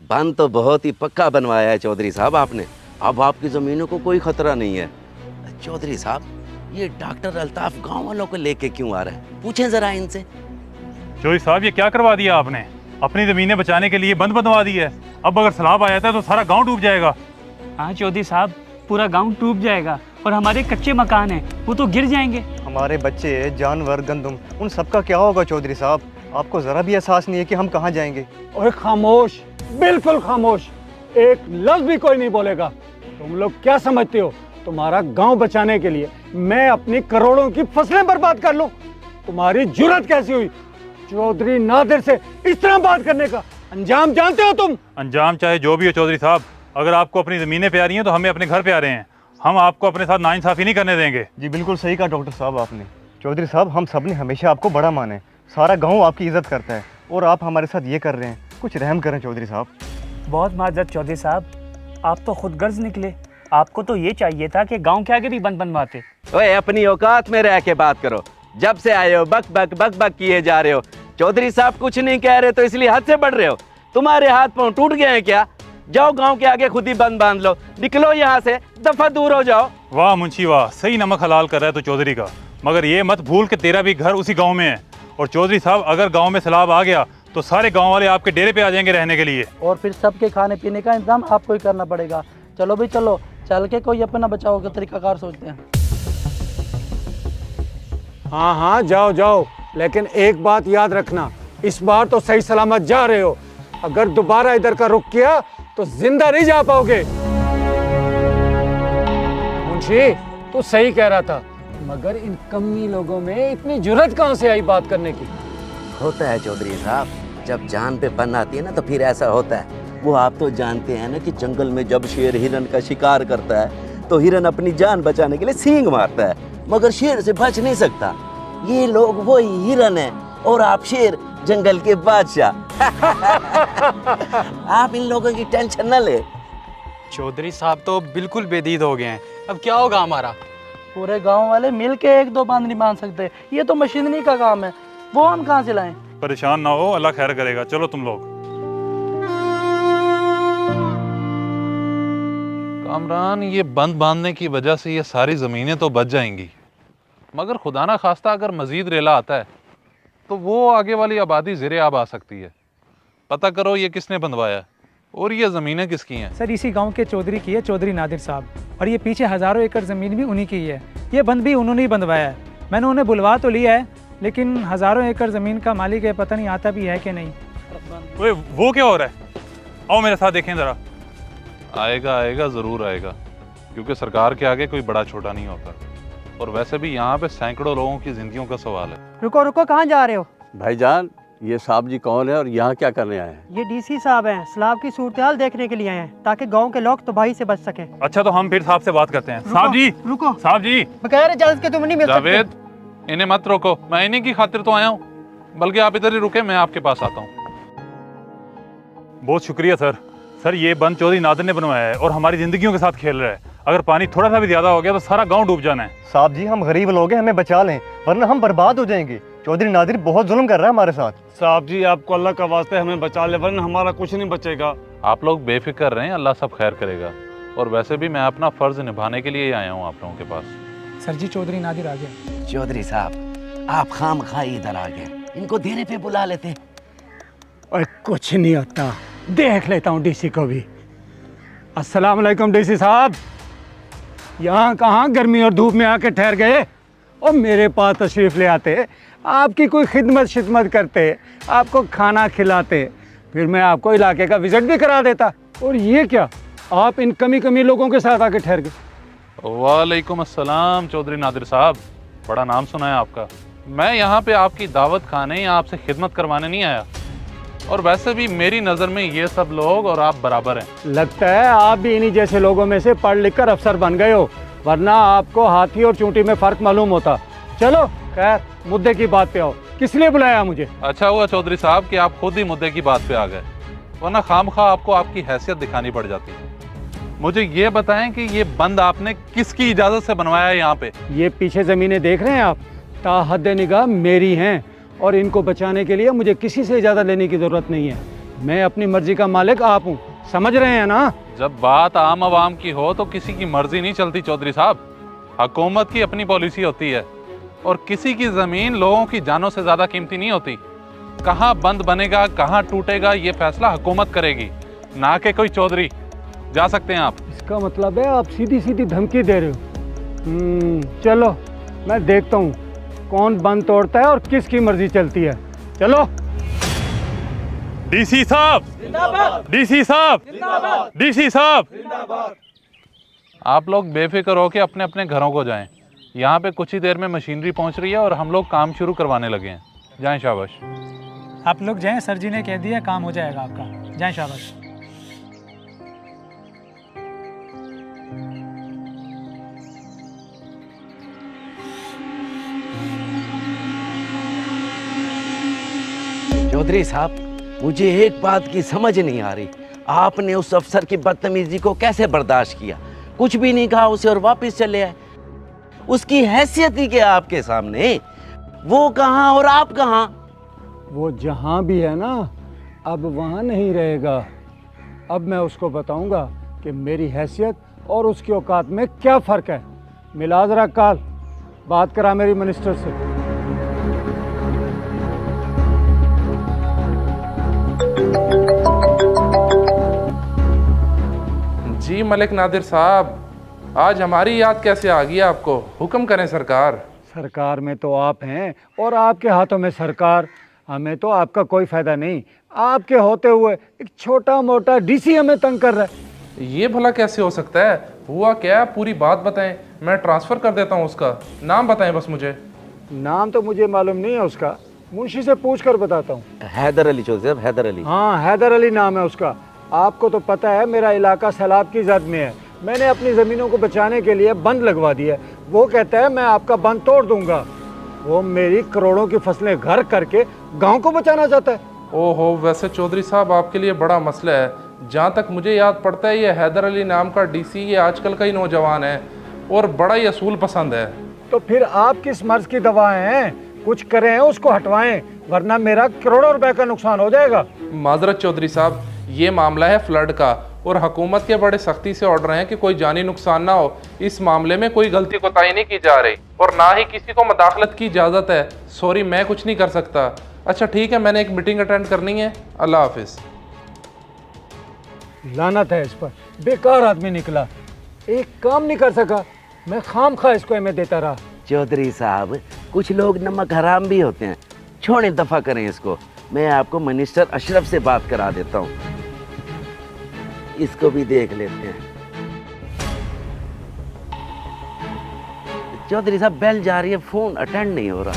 बांध तो बहुत ही पक्का बनवाया है चौधरी साहब आपने। अब आपकी ज़मीनों को कोई खतरा नहीं है। चौधरी साहब, ये डॉक्टर अल्ताफ गांव वालों को लेके क्यों आ रहे हैं? पूछें जरा इनसे। चौधरी साहब, ये क्या करवा दिया आपने? अपनी ज़मीनें बचाने के लिए बंद बनवा दी है। अब अगर सैलाब आ जाता है तो सारा गांव डूब जाएगा। हाँ चौधरी साहब, पूरा गांव डूब जाएगा और हमारे कच्चे मकान हैं वो तो गिर जाएंगे। हमारे बच्चे, जानवर, गंदम, उन सबका क्या होगा चौधरी साहब? आपको ज़रा भी एहसास नहीं है कि हम कहाँ जाएंगे? और खामोश, बिल्कुल खामोश, एक लफ्ज भी कोई नहीं बोलेगा। तुम लोग क्या समझते हो तुम्हारा गांव बचाने के लिए मैं अपनी करोड़ों की फसलें बर्बाद कर लूं? तुम्हारी जुर्रत कैसी हुई चौधरी नादिर से इस तरह बात करने का? अंजाम जानते हो तुम? अंजाम चाहे जो भी हो चौधरी साहब, अगर आपको अपनी ज़मीनें प्यारी हैं तो हमें अपने घर प्यारे हैं। हम आपको अपने साथ नाइंसाफ़ी नहीं करने देंगे। जी बिल्कुल सही कहा डॉक्टर साहब आपने। चौधरी साहब, हम सब ने हमेशा आपको बड़ा माना है, सारा गाँव आपकी इज्जत करता है, और आप हमारे साथ ये कर रहे हैं। कुछ रहम करें चौधरी साहब। बहुत माजरत चौधरी साहब, आप तो खुद गर्ज निकले। आपको तो ये चाहिए था कि गांव के आगे भी बंद बनवाते। ओए, अपनी औकात में रह के बात करो। जब से आए हो बक बक बक बक किए जा रहे हो। चौधरी साहब कुछ नहीं कह रहे तो इसलिए हद से बढ़ रहे हो। तुम्हारे हाथ पांव टूट गए हैं क्या? जाओ गांव के आगे खुद ही बंद बांध लो, निकलो यहाँ से, दफा दूर हो जाओ। वाह मुंशी वाह, सही नमक हलाल कर रहा है तो चौधरी का। मगर ये मत भूल कि तेरा भी घर उसी गाँव में है। और चौधरी साहब, अगर गाँव में सैलाब आ गया तो सारे गाँव वाले आपके डेरे पे आ जाएंगे रहने के लिए। और फिर सबके खाने पीने का इंतजाम आपको ही करना पड़ेगा। चलो भाई चलो, चल के कोई अपना बचाव का तरीकाकार सोचते हैं। हाँ हाँ, जाओ जाओ, लेकिन एक बात याद रखना, इस बार तो सही सलामत जा रहे हो। अगर दोबारा इधर का रुख किया तो जिंदा नहीं जा पाओगे। मुंशी, तू सही कह रहा था, मगर इन कमी लोगों में इतनी जुर्रत कहाँ से आई बात करने की? होता है चौधरी साहब, जब जान पे बन आती है ना तो फिर ऐसा होता है। वो आप तो जानते हैं ना कि जंगल में जब शेर हिरन का शिकार करता है तो हिरन अपनी जान बचाने के लिए सींग मारता है, मगर शेर से बच नहीं सकता। ये लोग वही हिरन है और आप शेर, जंगल के बादशाह। आप इन लोगों की टेंशन न ले। चौधरी साहब तो बिल्कुल बेदीद हो गए हैं। अब क्या होगा हमारा? पूरे गांव वाले मिल के एक दो बांध नहीं बांध सकते। ये तो मशीनरी का काम है, वो हम कहाँ से लाएं? परेशान ना हो, अल्लाह खैर करेगा। चलो तुम लोग। कामरान, ये बंद बांधने की वजह से ये सारी ज़मीनें तो बच जाएंगी, मगर खुदा ना खास्ता अगर मज़ीद रेला आता है तो वो आगे वाली आबादी ज़ेरे आब आ सकती है। पता करो ये किसने बंधवाया है और ये ज़मीनें किसकी हैं। सर, इसी गांव के चौधरी की है, चौधरी नादिर साहब, और ये पीछे हज़ारों एकड़ ज़मीन भी उन्हीं की है। ये बंद भी उन्होंने ही बंधवाया है। मैंने उन्हें बुलवा तो लिया है, लेकिन हज़ारों एकड़ ज़मीन का मालिक है, पता नहीं आता भी है कि नहीं। वो क्या हो रहा है? आओ मेरे साथ देखें ज़रा। आएगा आएगा, ज़रूर आएगा, क्योंकि सरकार के आगे कोई बड़ा छोटा नहीं होता। और वैसे भी यहाँ पे सैकड़ों लोगों की ज़िंदगियों का सवाल है। रुको रुको, कहाँ जा रहे हो? भाईजान, ये साहब जी कौन है और यहाँ क्या करने आए हैं? ये डीसी साहब हैं, सैलाब की सूरत देख के लिए आए हैं ताकि गांव के लोग तबाही से बच सके। अच्छा, तो हम फिर साहब से बात करते हैं। साहब जी, रुको, साहब जी, बगैर इजाजत के तुम नहीं मिल सकते। जावेद, इन्हें मत रोको, मैं इन्हीं की खातिर तो आया हूँ, बल्कि आप इधर ही रुके, मैं आपके पास आता हूँ। बहुत शुक्रिया सर। सर, ये बंद चौधरी नादिर ने बनवाया है और हमारी ज़िंदगियों के साथ खेल रहा है। अगर पानी थोड़ा सा भी ज़्यादा हो गया तो सारा गाँव डूब जाना है। साहब जी, हम गरीब लोग हैं, हमें बचा लें, वरना हम बर्बाद हो जाएंगे। चौधरी नादिर बहुत जुल्म कर रहा है हमारे साथ। साहब जी, आपको अल्लाह का वास्ते हमें बचा ले, वरना हमारा कुछ नहीं बचेगा। आप लोग बेफिक्र रहें, अल्लाह सब खैर करेगा। और वैसे भी मैं अपना फ़र्ज़ निभाने के लिए ही आया हूँ आप लोगों के पास। सर जी, चौधरी नादिर आ गया। चौधरी साहब, आप खामखाई इधर आ गए, इनको देने पे बुला लेते। और कुछ नहीं होता, देख लेता हूँ डीसी को भी। अस्सलाम वालेकुम डीसी साहब, यहाँ कहाँ गर्मी और धूप में आके ठहर गए और मेरे पास तशरीफ़ ले आते, आपकी कोई खिदमत शिदमत करते, आपको खाना खिलाते, फिर मैं आपको इलाके का विज़िट भी करा देता। और ये क्या, आप इन कमी लोगों के साथ आके ठहर गए? वालेकुम अस्सलाम चौधरी नादिर साहब, बड़ा नाम सुना है आपका। मैं यहाँ पे आपकी दावत खाने या आपसे खिदमत करवाने नहीं आया। और वैसे भी मेरी नज़र में ये सब लोग और आप बराबर हैं। लगता है आप भी इन्हीं जैसे लोगों में से पढ़ लिख कर अफसर बन गए हो, वरना आपको हाथी और चूंटी में फ़र्क मालूम होता। चलो खैर, मुद्दे की बात पे आओ, किस लिए बुलाया मुझे? अच्छा हुआ चौधरी साहब कि आप खुद ही मुद्दे की बात पे आ गए, वरना खामखा आपको आपकी हैसियत दिखानी पड़ जाती है। मुझे ये बताएं कि ये बंद आपने किसकी इजाज़त से बनवाया है यहाँ पे? ये पीछे ज़मीनें देख रहे हैं आप, ताहद निगाह मेरी हैं, और इनको बचाने के लिए मुझे किसी से इजाज़त लेने की ज़रूरत नहीं है। मैं अपनी मर्जी का मालिक आप हूँ, समझ रहे हैं ना? जब बात आम आवाम की हो तो किसी की मर्जी नहीं चलती चौधरी साहब। हुकूमत की अपनी पॉलिसी होती है और किसी की ज़मीन लोगों की जानों से ज़्यादा कीमती नहीं होती। कहाँ बंद बनेगा, कहाँ टूटेगा, ये फैसला हुकूमत करेगी, ना कि कोई चौधरी। जा सकते हैं आप। इसका मतलब है आप सीधी सीधी धमकी दे रहे हो। चलो मैं देखता हूँ कौन बंद तोड़ता है और किसकी मर्जी चलती है। चलो। डीसी साहब, डीसी साहब, डीसी साहब। आप लोग बेफिक्र हो के अपने अपने घरों को जाएं। यहाँ पे कुछ ही देर में मशीनरी पहुँच रही है और हम लोग काम शुरू करवाने लगे हैं। जाएं, शाबाश। आप लोग जाएं, सर जी ने कह दिया काम हो जाएगा आपका। जाएं, शाबाश। चौधरी साहब, मुझे एक बात की समझ नहीं आ रही, आपने उस अफसर की बदतमीजी को कैसे बर्दाश्त किया? कुछ भी नहीं कहा उसे और वापस चले आए। उसकी हैसियत ही क्या आपके सामने? वो कहाँ और आप कहाँ? वो जहाँ भी है ना, अब वहाँ नहीं रहेगा। अब मैं उसको बताऊंगा कि मेरी हैसियत और उसकी औकात में क्या फ़र्क है। मिला ज़रा काल, बात करा मेरी मिनिस्टर से। जी मलिक नादिर साहब, आज हमारी याद कैसे आ गई आपको? हुक्म करें सरकार। सरकार में तो आप हैं और आपके हाथों में सरकार। हमें तो आपका कोई फ़ायदा नहीं। आपके होते हुए एक छोटा मोटा डीसी हमें तंग कर रहा है। ये भला कैसे हो सकता है? हुआ क्या? पूरी बात बताएं, मैं ट्रांसफ़र कर देता हूँ। उसका नाम बताएं बस मुझे। नाम तो मुझे मालूम नहीं है उसका, मुंशी से पूछ कर बताता हूँ। हैदर अली चौधरी साहब, हैदर अली। हाँ, हैदर अली नाम है उसका। आपको तो पता है मेरा इलाका सैलाब की जद में है। मैंने अपनी ज़मीनों को बचाने के लिए बंद लगवा दिया। वो कहता है मैं आपका बंद तोड़ दूंगा। वो मेरी करोड़ों की फसलें घर करके गांव को बचाना चाहता है। ओहो, वैसे चौधरी साहब आपके लिए बड़ा मसला है। जहाँ तक मुझे याद पड़ता है, ये हैदर अली नाम का डीसी ये आजकल का ही नौजवान है और बड़ा ही असूल पसंद है। तो फिर आप किस मर्ज की दवाएं हैं? कुछ करें, उसको हटवाएं, वरना मेरा करोड़ों रुपए का नुकसान हो जाएगा। माजरत चौधरी साहब, ये मामला है फ्लड का और हुकूमत के बड़े सख्ती से ऑर्डर हैं कि कोई जानी नुकसान ना हो। इस मामले में कोई गलती कोताही नहीं की जा रही और ना ही किसी को मदाखलत की इजाज़त है। सॉरी, मैं कुछ नहीं कर सकता। अच्छा ठीक है, मैंने एक मीटिंग अटेंड करनी है। अल्लाह हाफिज़। लानत है इस पर, बेकार आदमी निकला, एक काम नहीं कर सका। मैं खाम खा इसको मैं देता रहा। चौधरी साहब, कुछ लोग नमक हराम भी होते हैं। छोड़े, दफा करें इसको। मैं आपको मिनिस्टर अशरफ से बात करा देता हूँ, इसको भी देख लेते हैं। चौधरी साहब, बेल जा रही है, फोन अटेंड नहीं हो रहा।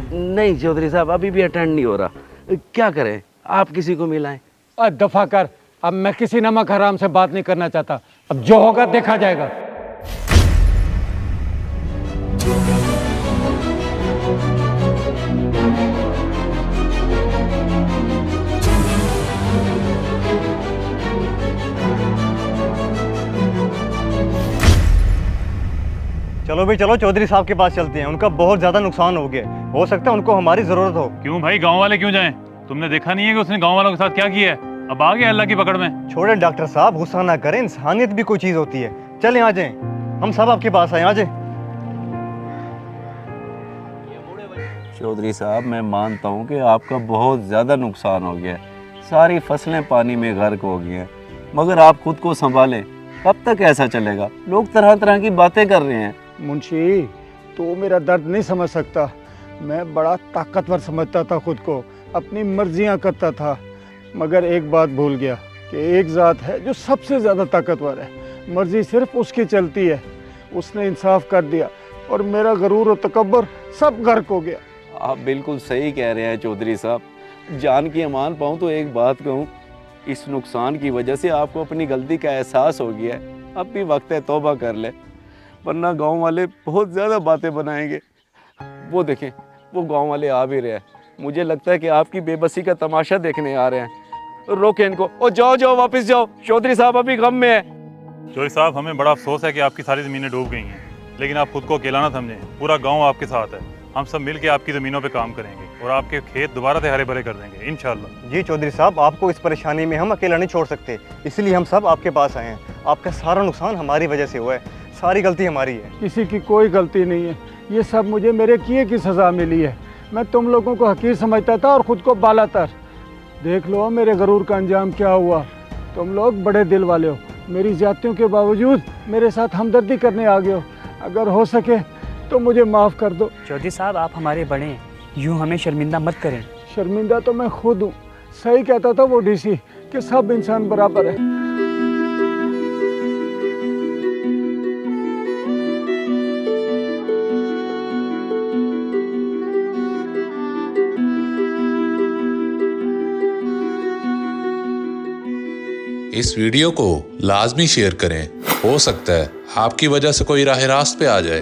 नहीं चौधरी साहब, अभी भी अटेंड नहीं हो रहा। क्या करें, आप किसी को मिलाएं। दफा कर, अब मैं किसी नमक हराम से बात नहीं करना चाहता। अब जो होगा देखा जाएगा। चलो भाई चलो, चौधरी साहब के पास चलते हैं। उनका बहुत ज़्यादा नुकसान हो गया, हो सकता है उनको हमारी ज़रूरत हो। क्यों भाई, गांव वाले क्यों जाएं? तुमने देखा नहीं है कि उसने गांव वालों के साथ क्या किया है? अब आ गया अल्लाह की पकड़ में। छोड़े डॉक्टर साहब, गुस्सा ना करें, इंसानियत भी कोई चीज़ होती है। चलें, आ जाएं, हम सब आपके पास आए, आ जाएं। चौधरी साहब, मैं मानता हूँ कि आपका बहुत ज़्यादा नुकसान हो गया है। सारी फसलें पानी में गर्क हो गई हैं, मगर आप खुद को संभालें। कब तक ऐसा चलेगा? लोग तरह तरह की बातें कर रहे हैं। मुंशी, तो मेरा दर्द नहीं समझ सकता। मैं बड़ा ताकतवर समझता था खुद को, अपनी मर्जियां करता था, मगर एक बात भूल गया कि एक ज़ात है जो सबसे ज़्यादा ताकतवर है। मर्जी सिर्फ उसकी चलती है। उसने इंसाफ कर दिया और मेरा गरूर और तकब्बर सब गर्क हो गया। आप बिल्कुल सही कह रहे हैं चौधरी साहब। जान की अमान पाऊँ तो एक बात कहूँ, इस नुकसान की वजह से आपको अपनी गलती का एहसास हो गया है। अब भी वक्त है तौबा कर ले, वरना गांव वाले बहुत ज़्यादा बातें बनाएंगे। वो देखें, वो गांव वाले आ भी रहे हैं। मुझे लगता है कि आपकी बेबसी का तमाशा देखने आ रहे हैं। रोके इनको और जाओ जाओ, वापस जाओ। चौधरी साहब अभी गम में है। चौधरी साहब, हमें बड़ा अफसोस है कि आपकी सारी ज़मीनें डूब गई हैं, लेकिन आप खुद को अकेला ना समझें, पूरा गाँव आपके साथ है। हम सब मिल के आपकी ज़मीनों पे काम करेंगे और आपके खेत दोबारा से हरे भरे कर देंगे इंशाल्लाह। जी चौधरी साहब, आपको इस परेशानी में हम अकेला नहीं छोड़ सकते, इसलिए हम सब आपके पास आए हैं। आपका सारा नुकसान हमारी वजह से हुआ है, सारी गलती हमारी है। किसी की कोई गलती नहीं है, ये सब मुझे मेरे किए की सज़ा मिली है। मैं तुम लोगों को हकीर समझता था और ख़ुद को बालातर। देख लो मेरे गरूर का अंजाम क्या हुआ। तुम लोग बड़े दिल वाले हो, मेरी ज़्यादतियों के बावजूद मेरे साथ हमदर्दी करने आ गए हो। अगर हो सके तो मुझे माफ़ कर दो। चौधरी साहब आप हमारे बड़े हैं, यूँ हमें शर्मिंदा मत करें। शर्मिंदा तो मैं खुद हूँ। सही कहता था वो डीसी कि सब इंसान बराबर है। इस वीडियो को लाजमी शेयर करें, हो सकता है आपकी वजह से कोई राह रास्त पे आ जाए।